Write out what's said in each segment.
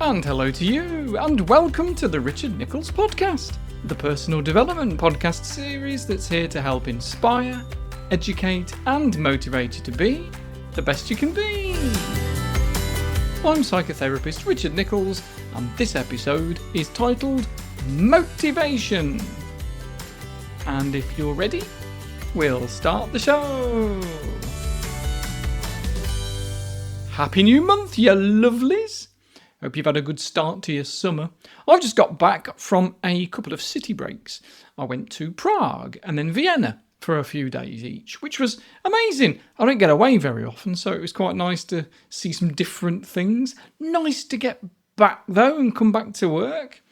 And hello to you, and welcome to the Richard Nichols Podcast, the personal development podcast series that's here to help inspire, educate, and motivate you to be the best you can be. I'm psychotherapist Richard Nichols, and this episode is titled Motivation. And if you're ready, we'll start the show. Happy New Month, you lovelies! Hope you've had a good start to your summer. I've just got back from a couple of city breaks. I went to Prague and then Vienna for a few days each, which was amazing. I don't get away very often, so it was quite nice to see some different things. Nice to get back, though, and come back to work.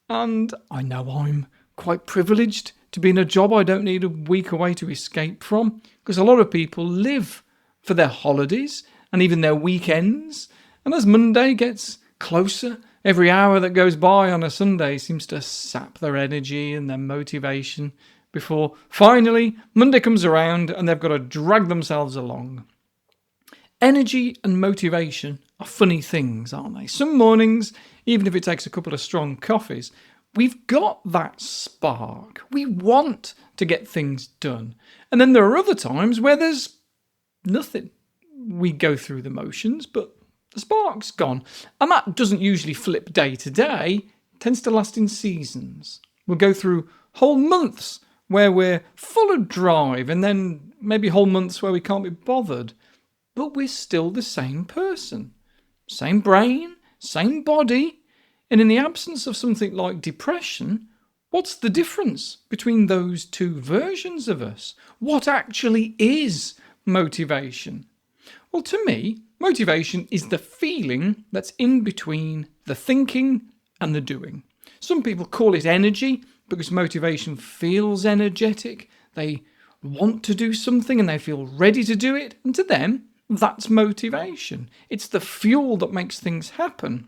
And I know I'm quite privileged to be in a job I don't need a week away to escape from, because a lot of people live for their holidays and even their weekends. And as Monday gets closer, every hour that goes by on a Sunday seems to sap their energy and their motivation before finally Monday comes around and they've got to drag themselves along. Energy and motivation are funny things, aren't they? Some mornings, even if it takes a couple of strong coffees, we've got that spark. We want to get things done. And then there are other times where there's nothing. We go through the motions, but the spark's gone. And that doesn't usually flip day to day. It tends to last in seasons. We'll go through whole months where we're full of drive, and then maybe whole months where we can't be bothered. But we're still the same person. Same brain, same body. And in the absence of something like depression, what's the difference between those two versions of us? What actually is motivation? Well, to me, motivation is the feeling that's in between the thinking and the doing. Some people call it energy because motivation feels energetic. They want to do something and they feel ready to do it. And to them, that's motivation. It's the fuel that makes things happen.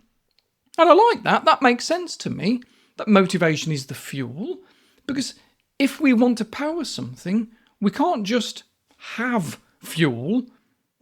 And I like that. That makes sense to me, that motivation is the fuel. Because if we want to power something, we can't just have fuel.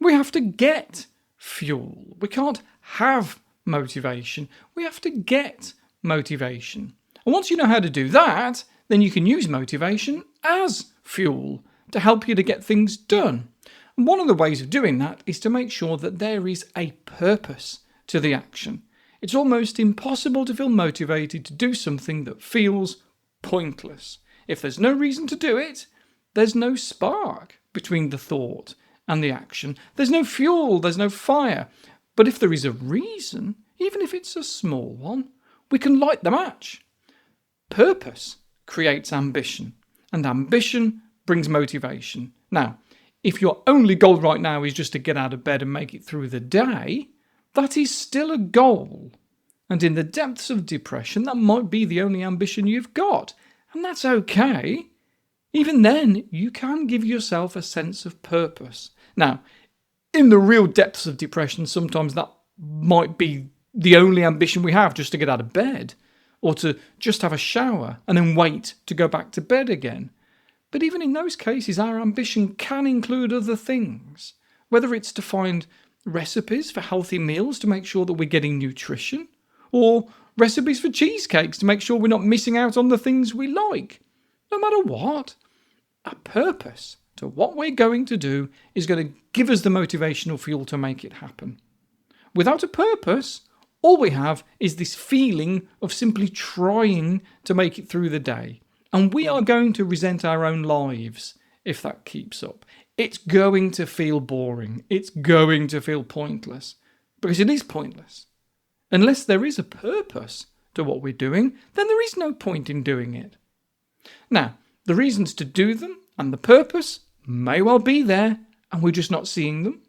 We have to get fuel. We can't have motivation. We have to get motivation. And once you know how to do that, then you can use motivation as fuel to help you to get things done. And one of the ways of doing that is to make sure that there is a purpose to the action. It's almost impossible to feel motivated to do something that feels pointless. If there's no reason to do it, there's no spark between the thought and the action. There's no fuel, there's no fire. But if there is a reason, even if it's a small one, we can light the match. Purpose creates ambition, and ambition brings motivation. Now, if your only goal right now is just to get out of bed and make it through the day, that is still a goal. And in the depths of depression, that might be the only ambition you've got. And that's okay. Even then, you can give yourself a sense of purpose. Now, in the real depths of depression, sometimes that might be the only ambition we have, just to get out of bed, or to just have a shower and then wait to go back to bed again. But even in those cases, our ambition can include other things, whether it's to find recipes for healthy meals to make sure that we're getting nutrition, or recipes for cheesecakes to make sure we're not missing out on the things we like. No matter what, a purpose to what we're going to do is going to give us the motivational fuel to make it happen. Without a purpose, all we have is this feeling of simply trying to make it through the day. And we are going to resent our own lives if that keeps up. It's going to feel boring. It's going to feel pointless. Because it is pointless. Unless there is a purpose to what we're doing, then there is no point in doing it. Now, the reasons to do them and the purpose may well be there, and we're just not seeing them.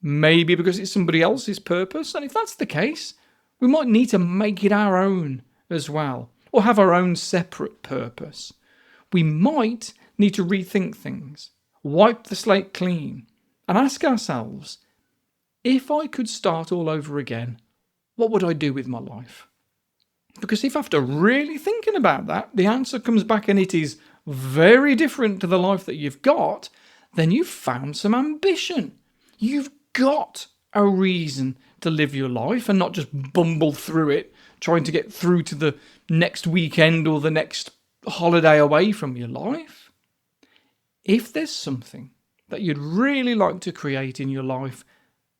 Maybe because it's somebody else's purpose, and if that's the case, we might need to make it our own as well, or have our own separate purpose. We might need to rethink things, wipe the slate clean, and ask ourselves, if I could start all over again, what would I do with my life? Because if after really thinking about that, the answer comes back and it is very different to the life that you've got, then you've found some ambition. You've got a reason to live your life and not just bumble through it, trying to get through to the next weekend or the next holiday away from your life. If there's something that you'd really like to create in your life,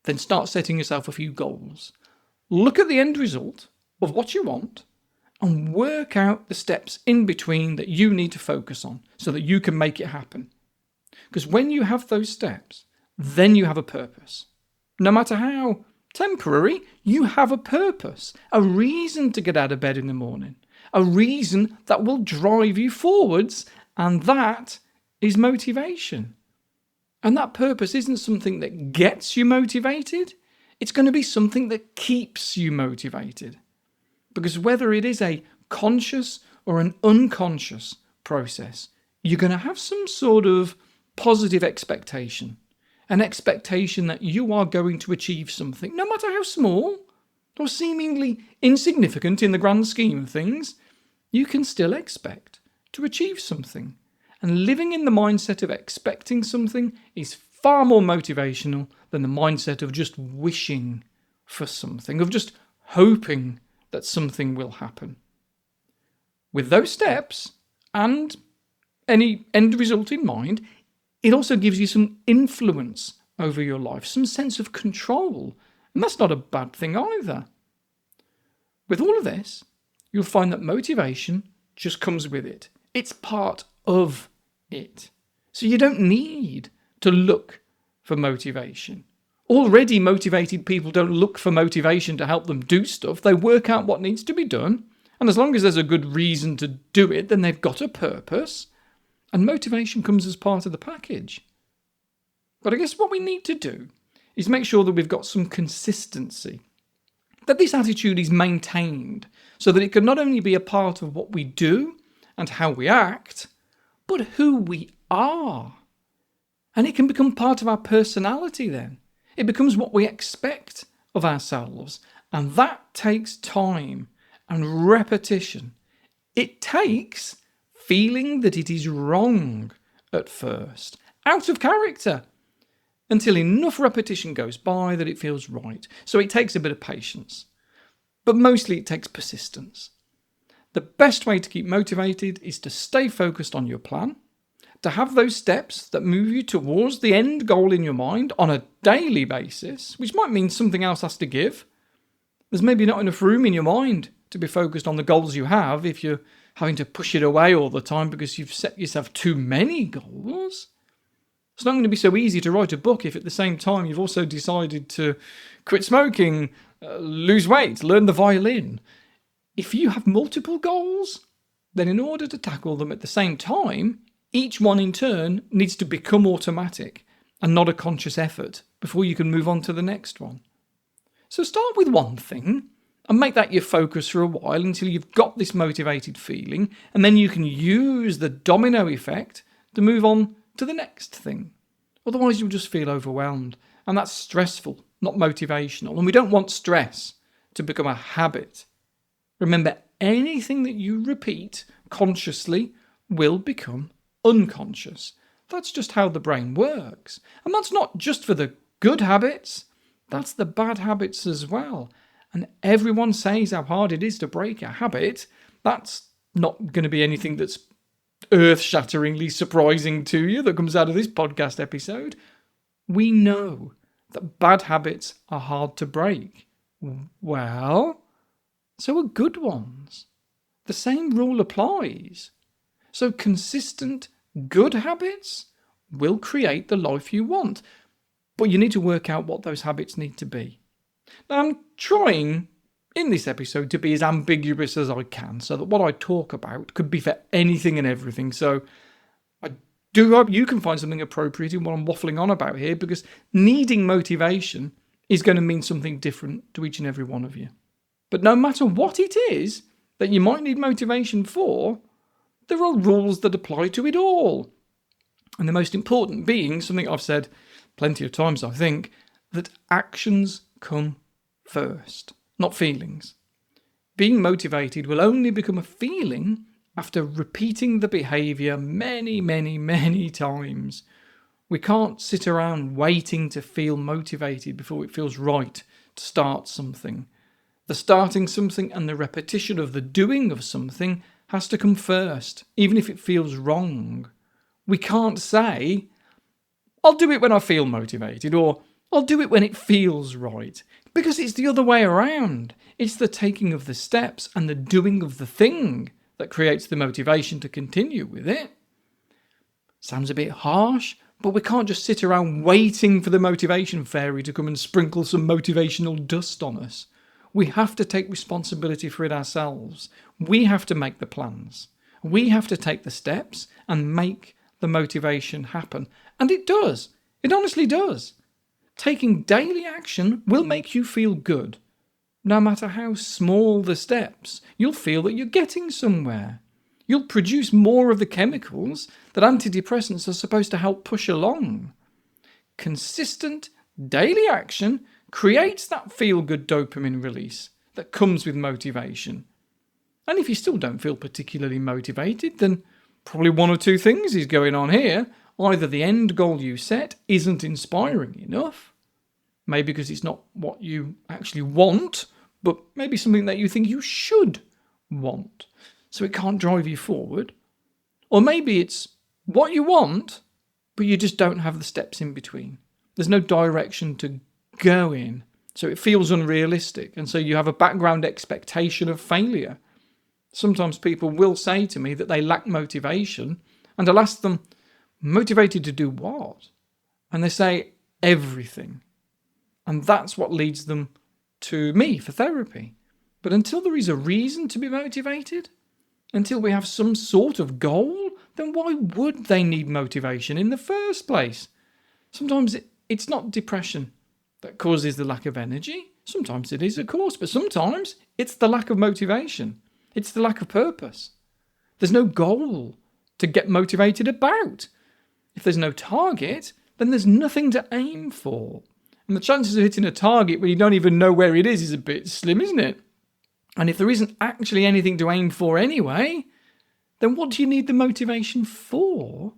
then start setting yourself a few goals. Look at the end result of what you want and work out the steps in between that you need to focus on so that you can make it happen. Because when you have those steps, then you have a purpose. No matter how temporary, you have a purpose, a reason to get out of bed in the morning, a reason that will drive you forwards, and that is motivation. And that purpose isn't something that gets you motivated, it's going to be something that keeps you motivated. Because whether it is a conscious or an unconscious process, you're going to have some sort of positive expectation. An expectation that you are going to achieve something, no matter how small or seemingly insignificant in the grand scheme of things, you can still expect to achieve something. And living in the mindset of expecting something is far more motivational than the mindset of just wishing for something, of just hoping that something will happen. With those steps and any end result in mind, it also gives you some influence over your life, some sense of control. And that's not a bad thing either. With all of this, you'll find that motivation just comes with it. It's part of it. So you don't need to look for motivation. Already motivated people don't look for motivation to help them do stuff. They work out what needs to be done. And as long as there's a good reason to do it, then they've got a purpose. And motivation comes as part of the package. But I guess what we need to do is make sure that we've got some consistency, that this attitude is maintained so that it can not only be a part of what we do and how we act, but who we are. And it can become part of our personality then. It becomes what we expect of ourselves. And that takes time and repetition. It takes feeling that it is wrong at first, out of character, until enough repetition goes by that it feels right. So it takes a bit of patience, but mostly it takes persistence. The best way to keep motivated is to stay focused on your plan, to have those steps that move you towards the end goal in your mind on a daily basis, which might mean something else has to give. There's maybe not enough room in your mind to be focused on the goals you have if you're having to push it away all the time because you've set yourself too many goals. It's not going to be so easy to write a book if at the same time you've also decided to quit smoking, lose weight, learn the violin. If you have multiple goals, then in order to tackle them at the same time, each one in turn needs to become automatic and not a conscious effort before you can move on to the next one. So start with one thing and make that your focus for a while until you've got this motivated feeling, and then you can use the domino effect to move on to the next thing. Otherwise you'll just feel overwhelmed, and that's stressful, not motivational. And we don't want stress to become a habit. Remember, anything that you repeat consciously will become unconscious. That's just how the brain works. And that's not just for the good habits, that's the bad habits as well. And everyone says how hard it is to break a habit. That's not going to be anything that's earth-shatteringly surprising to you that comes out of this podcast episode. We know that bad habits are hard to break. Well, so are good ones. The same rule applies. So consistent good habits will create the life you want. But you need to work out what those habits need to be. Now, I'm trying in this episode to be as ambiguous as I can so that what I talk about could be for anything and everything. So I do hope you can find something appropriate in what I'm waffling on about here, because needing motivation is going to mean something different to each and every one of you. But no matter what it is that you might need motivation for, there are rules that apply to it all. And the most important being something I've said plenty of times, I think, that actions come first, not feelings. Being motivated will only become a feeling after repeating the behaviour many, many, many times. We can't sit around waiting to feel motivated before it feels right to start something. The starting something and the repetition of the doing of something has to come first, even if it feels wrong. We can't say, I'll do it when I feel motivated, or I'll do it when it feels right, because it's the other way around. It's the taking of the steps and the doing of the thing that creates the motivation to continue with it. Sounds a bit harsh, but we can't just sit around waiting for the motivation fairy to come and sprinkle some motivational dust on us. We have to take responsibility for it ourselves. We have to make the plans. We have to take the steps and make the motivation happen. And it does. It honestly does. Taking daily action will make you feel good. No matter how small the steps, you'll feel that you're getting somewhere. You'll produce more of the chemicals that antidepressants are supposed to help push along. Consistent daily action creates that feel-good dopamine release that comes with motivation. And if you still don't feel particularly motivated, then probably one or two things is going on here. Either the end goal you set isn't inspiring enough, maybe because it's not what you actually want, but maybe something that you think you should want, so it can't drive you forward. Or maybe it's what you want, but you just don't have the steps in between. There's no direction to go in, so it feels unrealistic, and so you have a background expectation of failure. Sometimes people will say to me that they lack motivation, and I'll ask them, motivated to do what? And they say, everything. And that's what leads them to me for therapy. But until there is a reason to be motivated, until we have some sort of goal, then why would they need motivation in the first place? Sometimes it's not depression that causes the lack of energy. Sometimes it is, of course, but sometimes it's the lack of motivation. It's the lack of purpose. There's no goal to get motivated about. If there's no target, then there's nothing to aim for. And the chances of hitting a target when you don't even know where it is a bit slim, isn't it? And if there isn't actually anything to aim for anyway, then what do you need the motivation for?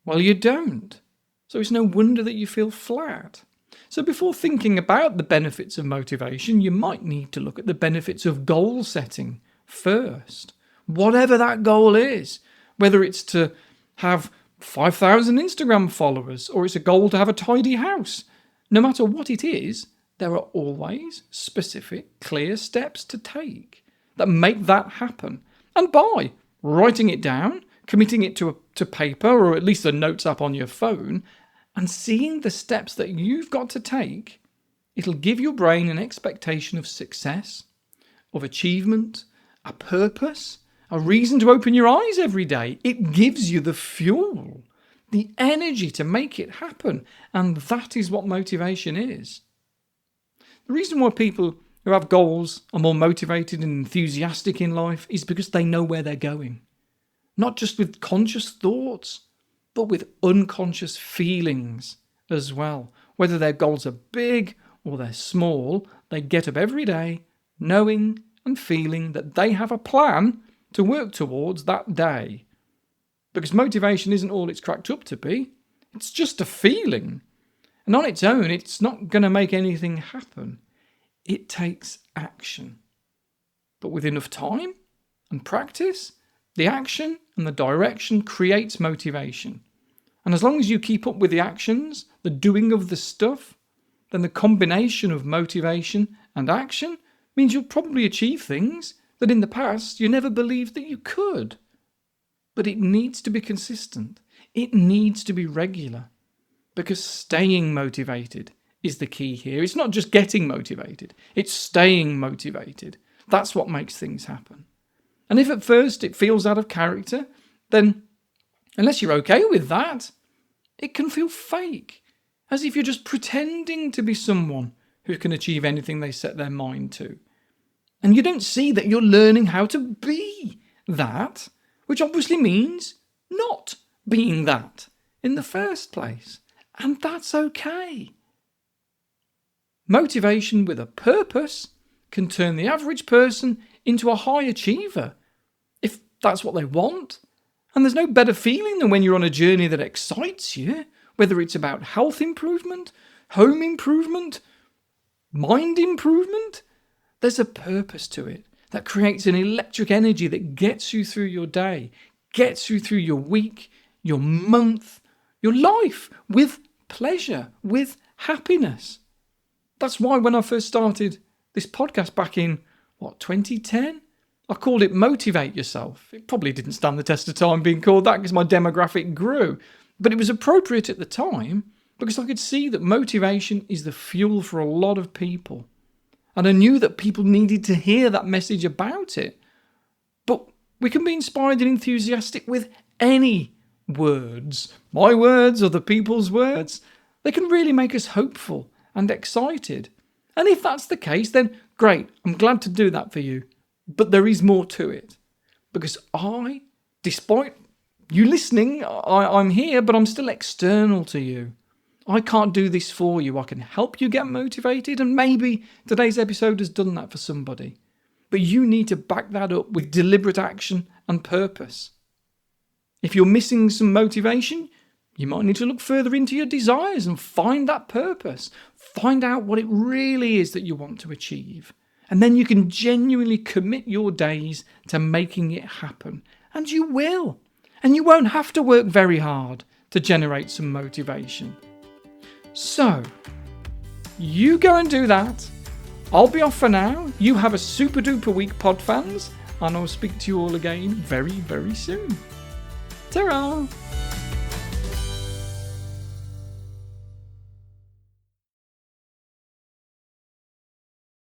Well, you don't. So it's no wonder that you feel flat. So before thinking about the benefits of motivation, you might need to look at the benefits of goal setting first. Whatever that goal is, whether it's to have 5,000 Instagram followers or it's a goal to have a tidy house, no matter what it is, there are always specific, clear steps to take that make that happen. And by writing it down, committing it to paper or at least a notes app on your phone, and seeing the steps that you've got to take, it'll give your brain an expectation of success, of achievement, a purpose, a reason to open your eyes every day. It gives you the fuel, the energy to make it happen. And that is what motivation is. The reason why people who have goals are more motivated and enthusiastic in life is because they know where they're going. Not just with conscious thoughts, but with unconscious feelings as well. Whether their goals are big or they're small, they get up every day knowing and feeling that they have a plan to work towards that day. Because motivation isn't all it's cracked up to be. It's just a feeling. And on its own, it's not going to make anything happen. It takes action. But with enough time and practice, the action and the direction creates motivation. And as long as you keep up with the actions, the doing of the stuff, then the combination of motivation and action means you'll probably achieve things that in the past you never believed that you could. But it needs to be consistent. It needs to be regular. Because staying motivated is the key here. It's not just getting motivated. It's staying motivated. That's what makes things happen. And if at first it feels out of character, then unless you're okay with that, it can feel fake. As if you're just pretending to be someone who can achieve anything they set their mind to. And you don't see that you're learning how to be that, which obviously means not being that in the first place. And that's okay. Motivation with a purpose can turn the average person into a high achiever, if that's what they want. And there's no better feeling than when you're on a journey that excites you, whether it's about health improvement, home improvement, mind improvement. There's a purpose to it that creates an electric energy that gets you through your day, gets you through your week, your month, your life with pleasure, with happiness. That's why when I first started this podcast back in, 2010? I called it Motivate Yourself. It probably didn't stand the test of time being called that because my demographic grew. But it was appropriate at the time because I could see that motivation is the fuel for a lot of people. And I knew that people needed to hear that message about it. But we can be inspired and enthusiastic with any words. My words or the people's words. They can really make us hopeful and excited. And if that's the case, then great. I'm glad to do that for you. But there is more to it. Because despite you listening, I'm here, but I'm still external to you. I can't do this for you. I can help you get motivated, and maybe today's episode has done that for somebody. But you need to back that up with deliberate action and purpose. If you're missing some motivation, you might need to look further into your desires and find that purpose. Find out what it really is that you want to achieve. And then you can genuinely commit your days to making it happen. And you will. And you won't have to work very hard to generate some motivation. So, you go and do that. I'll be off for now. You have a super duper week, pod fans. And I'll speak to you all again very, very soon. Ta-ra!